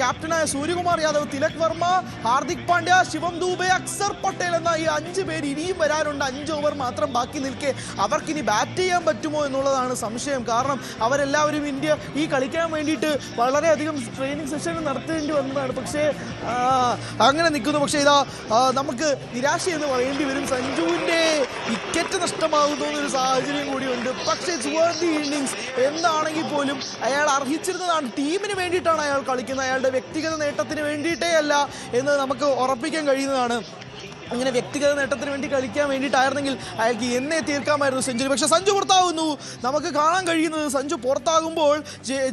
ക്യാപ്റ്റനായ സൂര്യകുമാർ യാദവ്, തിലക് വർമ്മ, ഹാർദിക് പാണ്ഡ്യ, ശിവം ദൂബെ, അക്സർ പട്ടേൽ എന്ന ഈ 5 പേര് ഇനിയും വരാനുണ്ട്. 5 ഓവർ മാത്രം ബാക്കി നിൽക്കെ അവർക്കിനി ബാറ്റ് ചെയ്യാൻ പറ്റുമോ എന്നുള്ളതാണ് സംശയം. കാരണം അവരെല്ലാവരും ഇന്ത്യ ഈ കളിക്കാൻ വേണ്ടിയിട്ട് വളരെയധികം ട്രെയിനിങ് സെഷൻ നടത്തേണ്ടി വന്നതാണ്. പക്ഷേ അങ്ങനെ നിൽക്കുന്നു. പക്ഷേ ഇതാ നമുക്ക് നിരാശ എന്ന് പറയേണ്ടി വരും. സഞ്ജുവിൻ്റെ വിക്കറ്റ് നഷ്ടമാകുന്ന ഒരു സാഹചര്യം കൂടിയുണ്ട്. പക്ഷേ ചുവണ്ടി ഇന്നിങ്സ് എന്താണെങ്കിൽ പോലും അയാൾ അർഹിച്ചിരുന്നതാണ്. ടീമിന് വേണ്ടിയിട്ടാണ് അയാൾ കളിക്കുന്നത്, അയാളുടെ വ്യക്തിഗത നേട്ടത്തിന് വേണ്ടിയിട്ടേ അല്ല എന്ന് നമുക്ക് ഉറപ്പിക്കാൻ കഴിയുന്നതാണ്. അങ്ങനെ വ്യക്തിഗത നേട്ടത്തിന് വേണ്ടി കളിക്കാൻ വേണ്ടിയിട്ടായിരുന്നെങ്കിൽ അയാൾക്ക് എന്നേ തീർക്കാമായിരുന്നു സെഞ്ചുറി. പക്ഷേ സഞ്ജു പുറത്താകുന്നു. നമുക്ക് കാണാൻ കഴിയുന്നത് സഞ്ജു പുറത്താകുമ്പോൾ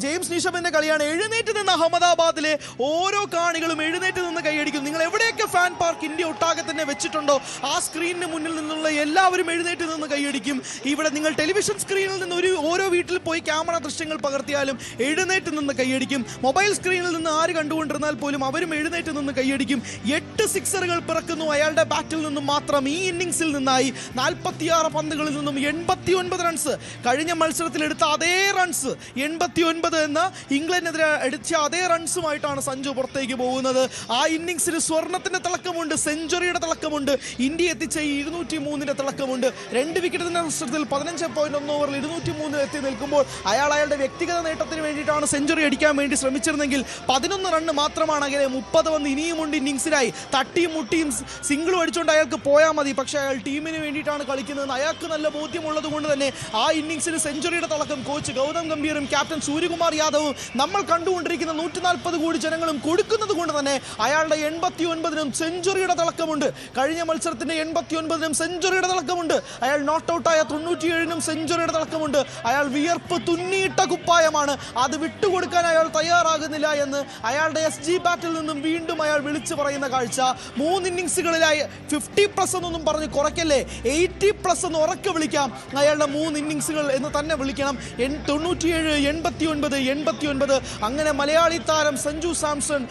ജെയിംസ് നിഷമിൻ്റെ കളിയാണ്. എഴുന്നേറ്റ് നിന്ന് അഹമ്മദാബാദിലെ ഓരോ കാണികളും എഴുന്നേറ്റ് നിന്ന് കൈയടിക്കും. നിങ്ങൾ എവിടെയൊക്കെ ഫാൻ പാർക്ക് ഇന്ത്യ ഒട്ടാകെ തന്നെ വെച്ചിട്ടുണ്ടോ ആ സ്ക്രീനിന് മുന്നിൽ നിന്നുള്ള എല്ലാവരും എഴുന്നേറ്റ് നിന്ന് കൈയടിക്കും. ഇവിടെ നിങ്ങൾ ടെലിവിഷൻ സ്ക്രീനിൽ നിന്ന് ഓരോ വീട്ടിൽ പോയി ക്യാമറ ദൃശ്യങ്ങൾ പകർത്തിയാലും എഴുന്നേറ്റ് നിന്ന് കൈയടിക്കും. മൊബൈൽ സ്ക്രീനിൽ നിന്ന് ആര് കണ്ടുകൊണ്ടിരുന്നാൽ പോലും അവരും എഴുന്നേറ്റ് നിന്ന് കൈയടിക്കും. 8 സിക്സറുകൾ പിറക്കുന്നു അയാളുടെ ബാറ്റിൽ നിന്നും മാത്രം. ഈ ഇന്നിങ്സിൽ നിന്നായി 46 പന്തുകളിൽ നിന്നും 89 റൺസ്. കഴിഞ്ഞ മത്സരത്തിൽ എടുത്ത അതേ റൺസ് 89 എന്ന ഇംഗ്ലണ്ടിനെതിരെ അടിച്ച അതേ റൺസുമായിട്ടാണ് സഞ്ജു പുറത്തേക്ക് പോകുന്നത്. ആ ഇന്നിങ്സിന് സ്വർണത്തിന്റെ തിളക്കമുണ്ട്, സെഞ്ചുറിയുടെ തിളക്കമുണ്ട്, ഇന്ത്യ എത്തിച്ച 203 തിളക്കമുണ്ട്. 2 വിക്കറ്റിന്റെ നഷ്ടത്തിൽ 15.1 ഓവറിൽ 203 എത്തി നിൽക്കുമ്പോൾ അയാളുടെ വ്യക്തിഗത നേട്ടത്തിന് വേണ്ടിയിട്ടാണ് സെഞ്ചുറി അടിക്കാൻ വേണ്ടി ശ്രമിച്ചിരുന്നെങ്കിൽ 11 റണ്ണ് മാത്രമാണ് അകലെ. 30 വന്ന് ഇനിയുമുണ്ട് ഇന്നിങ്സിനായി. തട്ടിയും മുട്ടിയും സിംഗിളും അടിച്ചുകൊണ്ട് അയാൾക്ക് പോയാൽ മതി. പക്ഷേ അയാൾ ടീമിന് വേണ്ടിയിട്ടാണ് കളിക്കുന്നതെന്ന് അയാൾക്ക് നല്ല ബോധ്യമുള്ളത് കൊണ്ട് തന്നെ ആ ഇന്നിങ്സിന് സെഞ്ചുറിയുടെ തിളക്കം കോച്ച് ഗൗതം ഗംഭീറും ക്യാപ്റ്റൻ സൂര്യകുമാർ യാദവും നമ്മൾ കണ്ടുകൊണ്ടിരിക്കുന്ന 140 കോടി ജനങ്ങളും കൊടുക്കുന്നത് കൊണ്ട് തന്നെ അയാളുടെ 89നും സെഞ്ചുറിയുടെ തിളക്കമുണ്ട്. കഴിഞ്ഞ മത്സരത്തിന്റെ 89നും സെഞ്ചുറിയുടെ തിളക്കമുണ്ട്. അയാൾ നോട്ട് ഔട്ടായ 97നും സെഞ്ചുറിയുടെ തിളക്കമുണ്ട്. അയാൾ വിയർപ്പ് തുന്നിയിട്ട കുപ്പായമാണ്. അത് വിട്ടുകൊടുക്കാൻ അയാൾ തയ്യാറാകുന്നില്ല എന്ന് അയാളുടെ SG ബാറ്റിൽ നിന്നും വീണ്ടും അയാൾ വിളിച്ചു പറയുന്ന കാഴ്ച. 3 ഇന്നിങ്സുകളിലായി 50+ എന്നൊന്നും പറഞ്ഞ് കുറയ്ക്കല്ലേ, 80+ എന്ന് ഉറക്കെ വിളിക്കാം. അയാളുടെ 3 ഇന്നിങ്സുകൾ എന്ന് തന്നെ വിളിക്കണം. 97, 89, 89. അങ്ങനെ മലയാളി താരം സഞ്ജു സാംസൺ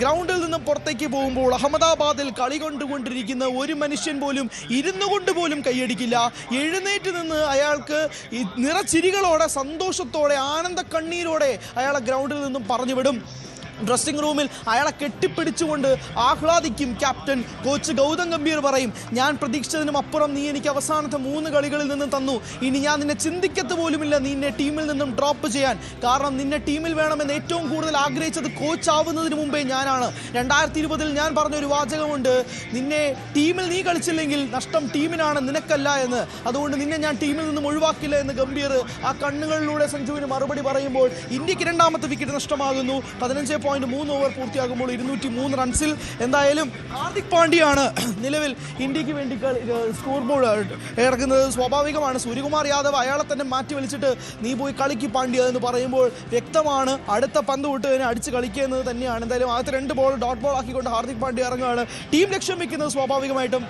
ഗ്രൗണ്ടിൽ നിന്നും പുറത്തേക്ക് പോകുമ്പോൾ അഹമ്മദാബാദിൽ കളി കൊണ്ടുകൊണ്ടിരിക്കുന്ന ഒരു മനുഷ്യൻ പോലും ഇരുന്നു കൊണ്ട് പോലും കൈയടിക്കില്ല. എഴുന്നേറ്റ് നിന്ന് അയാൾക്ക് നിറച്ചിരികളോടെ, സന്തോഷത്തോടെ, ആനന്ദ കണ്ണീരോടെ അയാളെ ഗ്രൗണ്ടിൽ നിന്നും പറഞ്ഞു വിടും. ഡ്രസ്സിംഗ് റൂമിൽ അയാളെ കെട്ടിപ്പിടിച്ചുകൊണ്ട് ആഹ്ലാദിക്കും ക്യാപ്റ്റൻ. കോച്ച് ഗൗതം ഗംഭീർ പറയും, ഞാൻ പ്രതീക്ഷിച്ചതിനും അപ്പുറം നീ എനിക്ക് അവസാനത്തെ 3 കളികളിൽ നിന്നും തന്നു. ഇനി ഞാൻ നിന്നെ ചിന്തിക്കത്ത് പോലുമില്ല നിന്നെ ടീമിൽ നിന്നും ഡ്രോപ്പ് ചെയ്യാൻ. കാരണം നിന്നെ ടീമിൽ വേണമെന്ന് ഏറ്റവും കൂടുതൽ ആഗ്രഹിച്ചത് കോച്ച് ആവുന്നതിന് മുമ്പേ ഞാനാണ്. 2020 ഞാൻ പറഞ്ഞൊരു വാചകമുണ്ട്, നിന്നെ ടീമിൽ നീ കളിച്ചില്ലെങ്കിൽ നഷ്ടം ടീമിനാണ്, നിനക്കല്ല എന്ന്. അതുകൊണ്ട് നിന്നെ ഞാൻ ടീമിൽ നിന്നും ഒഴിവാക്കില്ല എന്ന് ഗംഭീർ ആ കണ്ണുകളിലൂടെ സഞ്ജുവിന് മറുപടി പറയുമ്പോൾ ഇന്ത്യക്ക് 2ാമത്തെ വിക്കറ്റ് നഷ്ടമാകുന്നു. 15.3 ഓവർ പൂർത്തിയാകുമ്പോൾ 203 റൺസിൽ. എന്തായാലും ഹാർദിക് പാണ്ഡ്യയാണ് നിലവിൽ ഇന്ത്യക്ക് വേണ്ടി സ്കോർ ബോർഡ് ഇറക്കുന്നത്. സ്വാഭാവികമാണ്. സൂര്യകുമാർ യാദവ് അയാളെ തന്നെ മാറ്റി വലിച്ചിട്ട് നീ പോയി കളിക്ക് പാണ്ഡ്യ എന്ന് പറയുമ്പോൾ വ്യക്തമാണ് അടുത്ത പന്ത് വിട്ട് തന്നെ അടിച്ച് കളിക്കുക എന്നത് തന്നെയാണ്. എന്തായാലും ആദ്യത്തെ 2 ബോൾ ഡോട്ട് ബോൾ ആക്കിക്കൊണ്ട് ഹാർദിക് പാണ്ഡ്യ ഇറങ്ങുകയാണ്. ടീം ലക്ഷ്യം വെക്കുന്നത് സ്വാഭാവികമായിട്ടും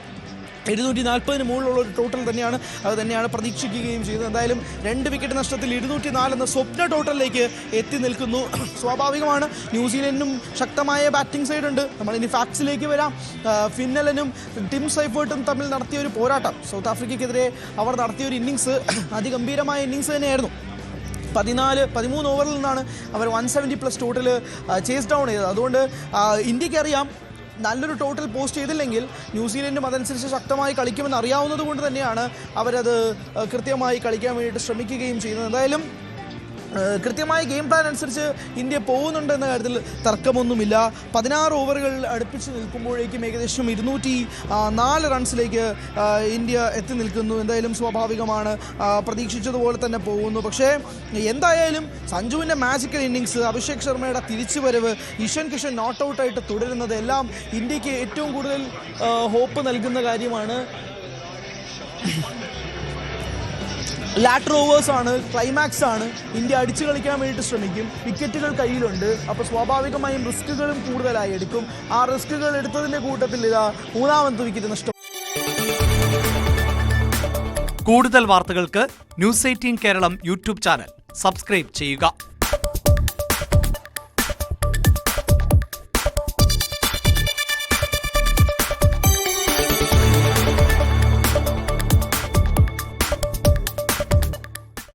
240 മുകളിലുള്ള ഒരു ടോട്ടൽ തന്നെയാണ്. അത് തന്നെയാണ് പ്രതീക്ഷിക്കുകയും ചെയ്തത്. എന്തായാലും 2 വിക്കറ്റ് നഷ്ടത്തിൽ 204 എന്ന സ്വപ്ന ടോട്ടലിലേക്ക് എത്തി നിൽക്കുന്നു. സ്വാഭാവികമാണ്. ന്യൂസിലൻഡിനും ശക്തമായ ബാറ്റിംഗ് സൈഡ് ഉണ്ട്. നമ്മളിനി ഫാക്ട്സിലേക്ക് വരാം. ഫിന്നലനും ടിം സൈഫേർട്ടും തമ്മിൽ നടത്തിയ ഒരു പോരാട്ടം, സൗത്ത് ആഫ്രിക്കയ്ക്കെതിരെ അവർ നടത്തിയ ഒരു ഇന്നിങ്സ് അതിഗംഭീരമായ ഇന്നിങ്സ് തന്നെയായിരുന്നു. 13 ഓവറിൽ നിന്നാണ് അവർ 170+ ടോട്ടൽ ചേസ് ഡൗൺ ചെയ്തത്. അതുകൊണ്ട് ഇന്ത്യക്കറിയാം നല്ലൊരു ടോട്ടൽ പോസ്റ്റ് ചെയ്തില്ലെങ്കിൽ ന്യൂസിലൻഡും അതനുസരിച്ച് ശക്തമായി കളിക്കുമെന്ന് അറിയാവുന്നത് കൊണ്ട് തന്നെയാണ് അവരത് കൃത്യമായി കളിക്കാൻ വേണ്ടിയിട്ട് ശ്രമിക്കുകയും ചെയ്യുന്നത്. എന്തായാലും കൃത്യമായ ഗെയിം പ്ലാൻ അനുസരിച്ച് ഇന്ത്യ പോകുന്നുണ്ടെന്ന കാര്യത്തിൽ തർക്കമൊന്നുമില്ല. 16 ഓവറുകൾ അടുപ്പിച്ച് നിൽക്കുമ്പോഴേക്കും ഏകദേശം 204 റൺസിലേക്ക് ഇന്ത്യ എത്തി നിൽക്കുന്നു. എന്തായാലും സ്വാഭാവികമാണ്, പ്രതീക്ഷിച്ചതുപോലെ തന്നെ പോകുന്നു. പക്ഷേ എന്തായാലും സഞ്ജുവിൻ്റെ മാജിക്കൽ ഇന്നിങ്സ്, അഭിഷേക് ശർമ്മയുടെ തിരിച്ചുവരവ്, ഇഷൻ കിഷൻ നോട്ട് ഔട്ടായിട്ട് തുടരുന്നത് എല്ലാം ഇന്ത്യക്ക് ഏറ്റവും കൂടുതൽ ഹോപ്പ് നൽകുന്ന കാര്യമാണ്. ലാറ്റർ ഓവേഴ്സ് ആണ്, ക്ലൈമാക്സ് ആണ്. ഇന്ത്യ അടിച്ചു കളിക്കാൻ വേണ്ടിയിട്ട് ശ്രമിക്കും. വിക്കറ്റുകൾ കയ്യിലുണ്ട്. അപ്പോൾ സ്വാഭാവികമായും റിസ്കുകളും കൂടുതലായി എടുക്കും. ആ റിസ്കുകൾ എടുത്തതിൻ്റെ കൂട്ടത്തിൽ ഇതാ 3ാമത്തെ വിക്കറ്റ് നഷ്ടം. കൂടുതൽ വാർത്തകൾക്ക് News 18 Keralam YouTube channel subscribe ചെയ്യുക.